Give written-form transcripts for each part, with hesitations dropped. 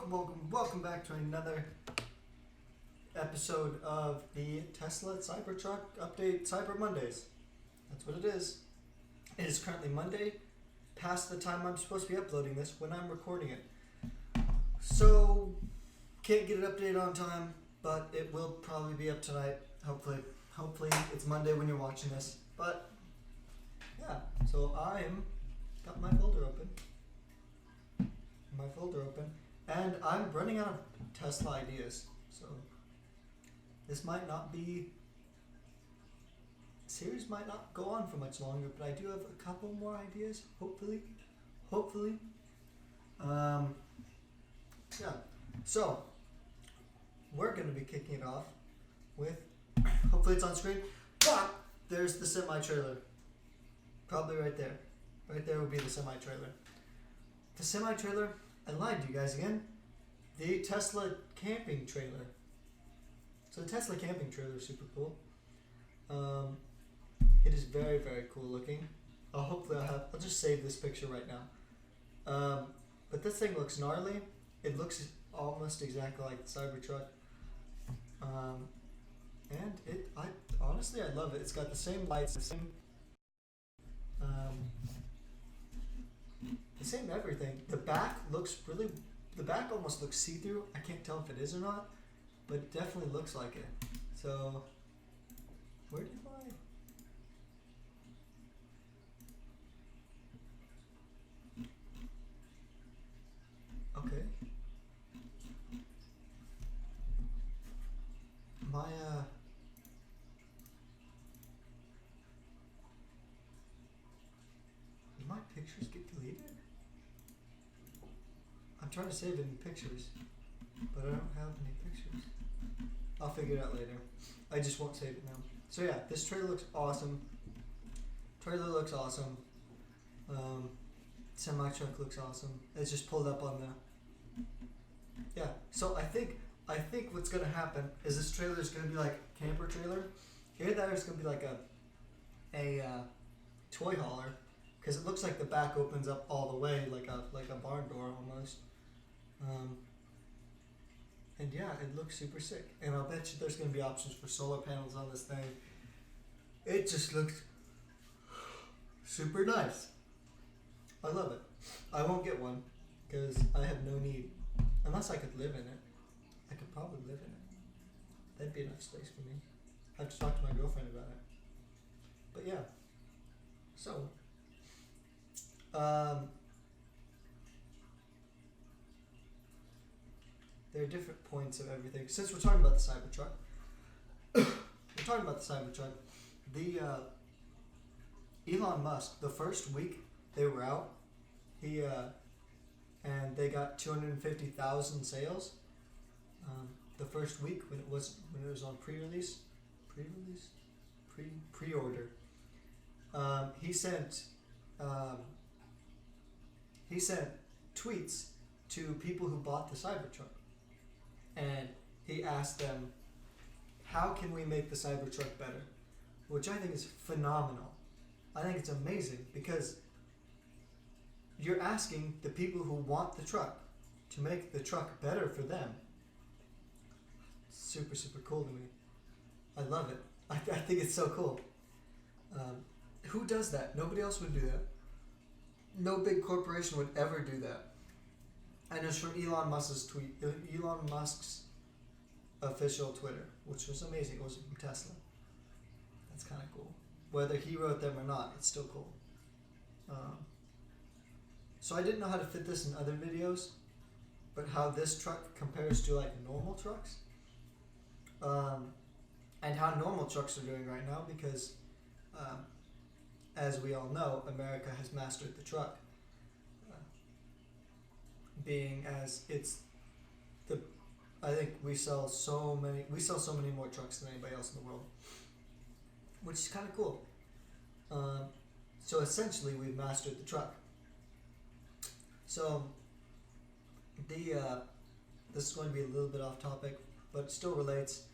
Welcome back to another episode of the Tesla Cybertruck Update Cyber Mondays. That's what it is. It is currently Monday, past the time I'm supposed to be uploading this when I'm recording it. So, can't get it updated on time, but it will probably be up tonight, hopefully. Hopefully it's Monday when you're watching this. But, yeah, so got my folder open. And I'm running out of Tesla ideas, so this series might not go on for much longer, but I do have a couple more ideas, hopefully. Yeah, so we're going to be kicking it off with, hopefully it's on screen, there's the semi-trailer, probably right there. Right there would be the semi-trailer. The semi-trailer, I lied to you guys again. The Tesla camping trailer. So the Tesla camping trailer is super cool. It is very, very cool looking. I'll just save this picture right now. But this thing looks gnarly. It looks almost exactly like the Cybertruck. And honestly, I love it. It's got the same lights, the same everything. The back almost looks see-through. I can't tell if it is or not, but it definitely looks like it. So, where did okay. Did my pictures get deleted? I'm trying to save it in pictures, but I don't have any pictures. I'll figure it out later. I just won't save it now. So yeah, this trailer looks awesome. Semi-truck looks awesome. It's just pulled up on the... Yeah, so I think what's going to happen is this trailer is going to be like a camper trailer. Here there's going to be like a toy hauler, because it looks like the back opens up all the way like a barn door almost. And yeah, it looks super sick. And I'll bet you there's going to be options for solar panels on this thing. It just looks super nice. I love it. I won't get one because I have no need. Unless I could live in it. I could probably live in it. That'd be enough space for me. I have to talk to my girlfriend about it. But yeah. So, there are different points of everything. Since we're talking about the Cybertruck, the Elon Musk, the first week they were out, and they got 250,000 sales. The first week when it was on pre-order, he sent tweets to people who bought the Cybertruck. And he asked them, how can we make the Cybertruck better? Which I think is phenomenal. I think it's amazing because you're asking the people who want the truck to make the truck better for them. Super, super cool to me. I love it. I think it's so cool. Who does that? Nobody else would do that. No big corporation would ever do that. And it's from Elon Musk's official Twitter, which was amazing. It was from Tesla. That's kind of cool. Whether he wrote them or not, it's still cool. So I didn't know how to fit this in other videos, but how this truck compares to like normal trucks, and how normal trucks are doing right now, because as we all know, America has mastered the truck. Being as I think we sell so many more trucks than anybody else in the world, which is kind of cool. So essentially, we've mastered the truck. So this is going to be a little bit off topic, but it still relates.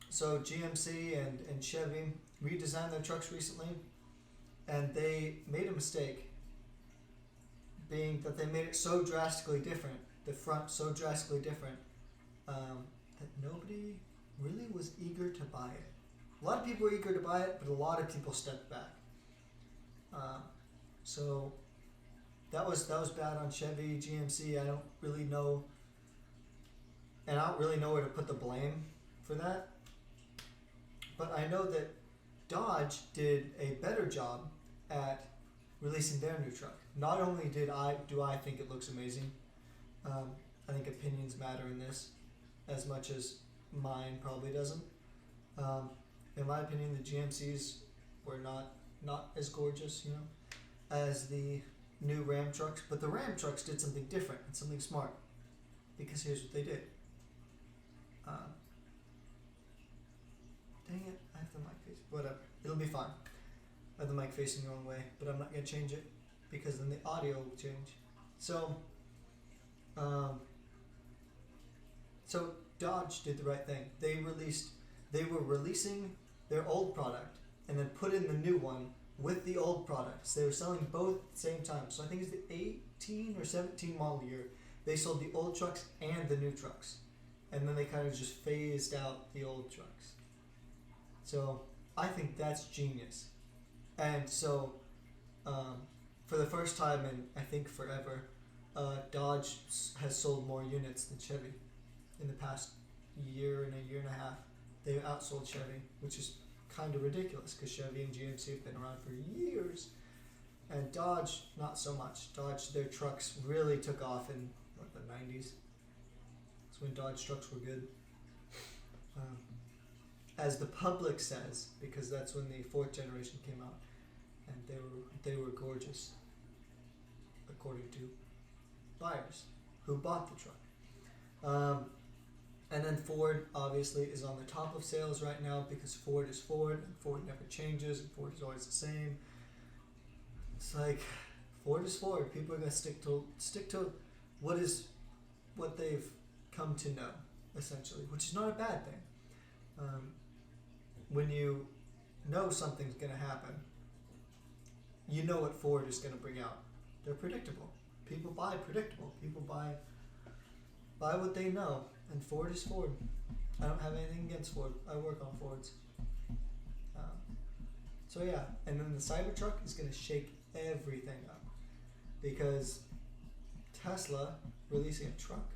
So GMC and Chevy redesigned their trucks recently, and they made a mistake, being that they made it so drastically different the front so drastically different that nobody really was eager to buy it. A lot of people were eager to buy it, but a lot of people stepped back. So that was bad on Chevy, GMC. I don't really know, and I don't really know where to put the blame for that. But I know that Dodge did a better job at releasing their new truck. Not only do I think it looks amazing, I think opinions matter in this as much as mine probably doesn't. In my opinion, the GMCs were not as gorgeous, as the new Ram trucks. But the Ram trucks did something different and something smart, because here's what they did. Dang it, I have the mic facing. Whatever, it'll be fine. I have the mic facing the wrong way, but I'm not going to change it because then the audio will change. So Dodge did the right thing. They were releasing their old product and then put in the new one with the old products. They were selling both at the same time. So I think it's the 18 or 17 model year. They sold the old trucks and the new trucks. And then they kind of just phased out the old trucks. So I think that's genius. And so for the first time in I think forever, Dodge has sold more units than Chevy. In the past year and a half, they've outsold Chevy, which is kind of ridiculous because Chevy and GMC have been around for years, and Dodge not so much. Dodge, their trucks really took off in the 90s. That's when Dodge trucks were good. As the public says, because that's when the fourth generation came out, and they were gorgeous, according to buyers who bought the truck. And then Ford obviously is on the top of sales right now because Ford is Ford, and Ford never changes, and Ford is always the same. It's like Ford is Ford. People are gonna stick to what they've come to know, essentially, which is not a bad thing. When you know something's gonna happen, you know what Ford is gonna bring out. They're predictable. People buy predictable. People buy what they know, and Ford is Ford. I don't have anything against Ford. I work on Fords. So yeah, and then the Cybertruck is going to shake everything up, because Tesla releasing a truck,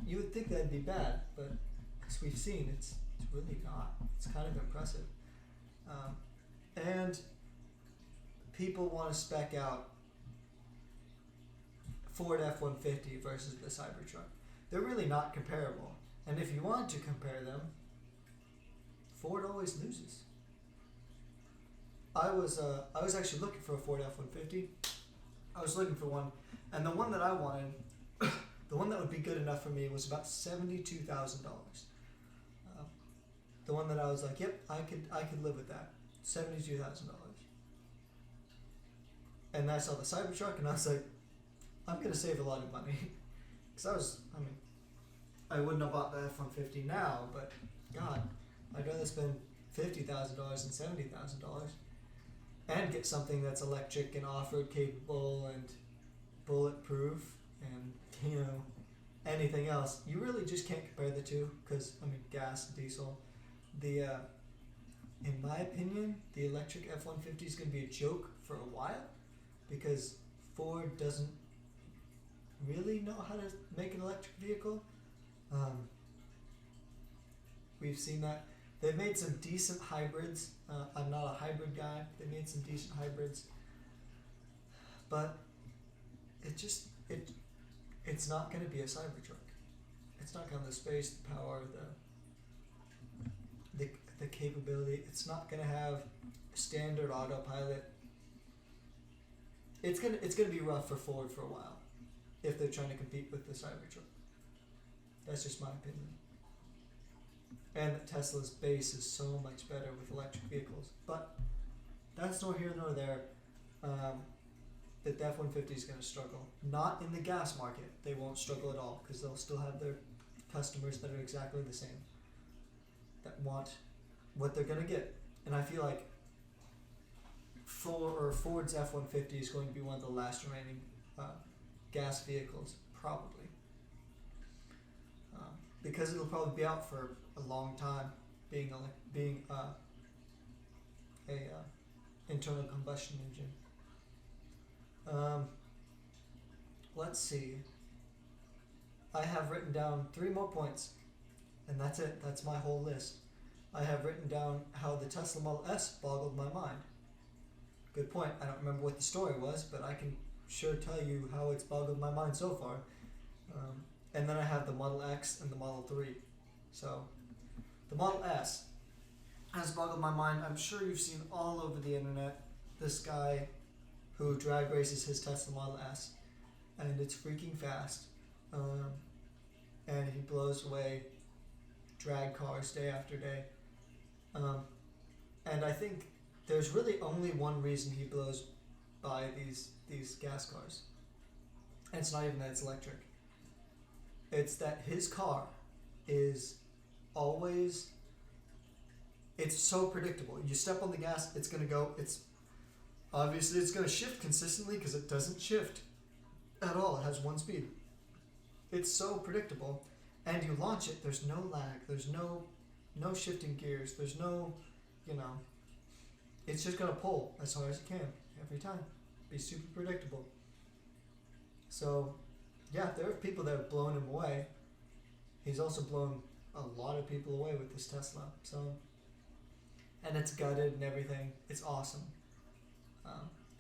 you would think that'd be bad, but as we've seen, it's really not. It's kind of impressive. And people want to spec out Ford F-150 versus the Cybertruck. They're really not comparable. And if you want to compare them, Ford always loses. I was actually looking for a Ford F-150. I was looking for one, and the one that I wanted, the one that would be good enough for me, was about $72,000. The one that I was like, yep, I could live with that, $72,000. And I saw the Cybertruck, and I was like, I'm gonna save a lot of money, because I wouldn't have bought the F-150 now, but God, I'd rather spend $50,000 than $70,000 and get something that's electric and off-road capable and bulletproof and anything else. You really just can't compare the two, because gas and diesel. In my opinion, the electric F-150 is gonna be a joke for a while, because Ford doesn't really know how to make an electric vehicle. We've seen that. They've made some decent hybrids. I'm not a hybrid guy. They made some decent hybrids, but it's not going to be a Cybertruck. It's not going to have the space, the power, the capability. It's not going to have standard autopilot. It's gonna be rough for Ford for a while if they're trying to compete with the Cybertruck. That's just my opinion. And Tesla's base is so much better with electric vehicles. But that's nor here nor there. The F-150 is going to struggle. Not in the gas market. They won't struggle at all, because they'll still have their customers that are exactly the same, that want what they're going to get. And I feel like Ford's F-150 is going to be one of the last remaining gas vehicles probably, because it'll probably be out for a long time, being internal combustion engine. Let's see. I have written down 3 more points, and that's it. That's my whole list. I have written down how the Tesla Model S boggled my mind. Good point. I don't remember what the story was, but I can sure tell you how it's boggled my mind so far. And then I have the Model X and the Model 3. So, the Model S has boggled my mind. I'm sure you've seen all over the internet this guy who drag races his Tesla Model S, and it's freaking fast. And he blows away drag cars day after day. And I think there's really only one reason he blows by these gas cars. And it's not even that it's electric. It's that his car is always, it's so predictable. You step on the gas, it's going to go, it's going to shift consistently because it doesn't shift at all. It has one speed. It's so predictable. And you launch it, there's no lag, there's no shifting gears, there's no, it's just going to pull as hard as it can every time. Be super predictable. So, yeah, there are people that have blown him away. He's also blown a lot of people away with this Tesla. So, and it's gutted and everything. It's awesome.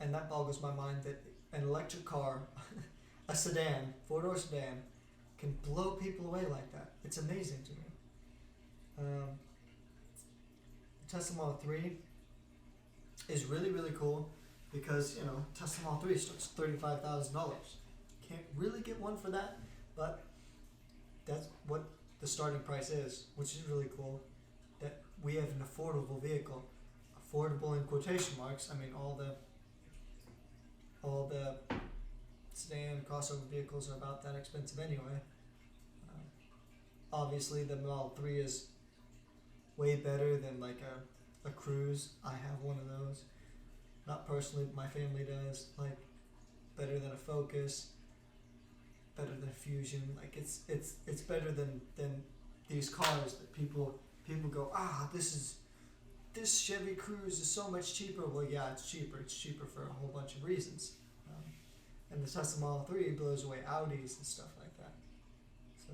And that boggles my mind that an electric car, a sedan, 4-door sedan, can blow people away like that. It's amazing to me. Tesla Model 3 is really, really cool because, Tesla Model 3 starts $35,000. Can't really get one for that, but that's what the starting price is, which is really cool. That we have an affordable vehicle. Affordable in quotation marks. I mean, all the sedan crossover vehicles are about that expensive anyway. Obviously, the Model 3 is way better than like a Cruise. I have one of those. Not personally, but my family does. Like, better than a Focus, better than a Fusion. Like, it's better than these cars that people go, this Chevy Cruise is so much cheaper. Well, yeah, it's cheaper. It's cheaper for a whole bunch of reasons. And the Tesla Model 3 blows away Audis and stuff like that. So,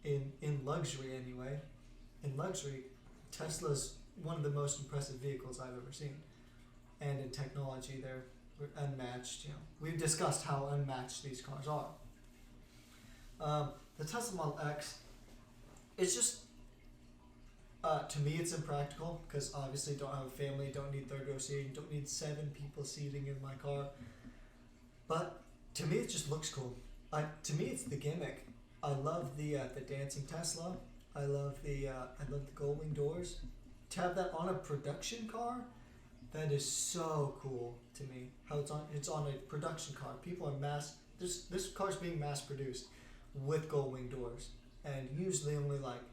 in luxury anyway, Tesla's one of the most impressive vehicles I've ever seen. And in technology, they're unmatched. We've discussed how unmatched these cars are. The Tesla Model X is just, to me, it's impractical because obviously don't have a family, don't need third row seating, don't need 7 people seating in my car. But to me, it just looks cool. To me, it's the gimmick. I love the dancing Tesla. I love the gold wing doors. To have that on a production car, that is so cool to me. How it's on a production car. People are this car's being mass produced with gold wing doors, and usually only like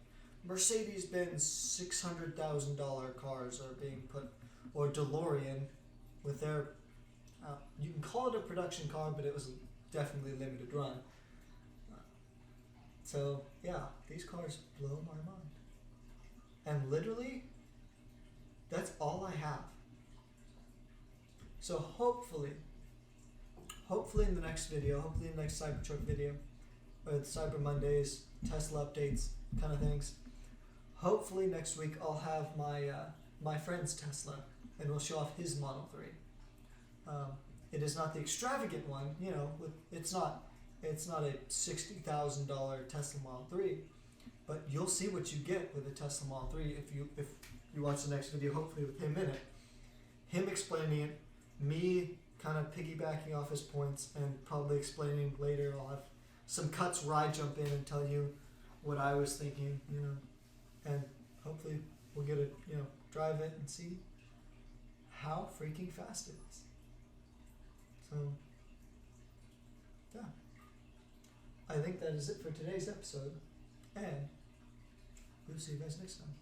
Mercedes-Benz $600,000 cars are being put, or DeLorean with their. You can call it a production car, but it was definitely a limited run. So, yeah, these cars blow my mind. And literally, that's all I have. So hopefully in the next video, hopefully in the next Cybertruck video, or the Cyber Mondays, Tesla updates, kind of things, hopefully next week I'll have my friend's Tesla, and we'll show off his Model 3. It is not the extravagant one, it's not a $60,000 Tesla Model 3, but you'll see what you get with a Tesla Model 3 if you watch the next video, hopefully with him in it. Him explaining it, me kind of piggybacking off his points, and probably explaining later. I'll have some cuts where I jump in and tell you what I was thinking, and hopefully we'll get to, drive it and see how freaking fast it is. So, yeah. I think that is it for today's episode, and we'll see you guys next time.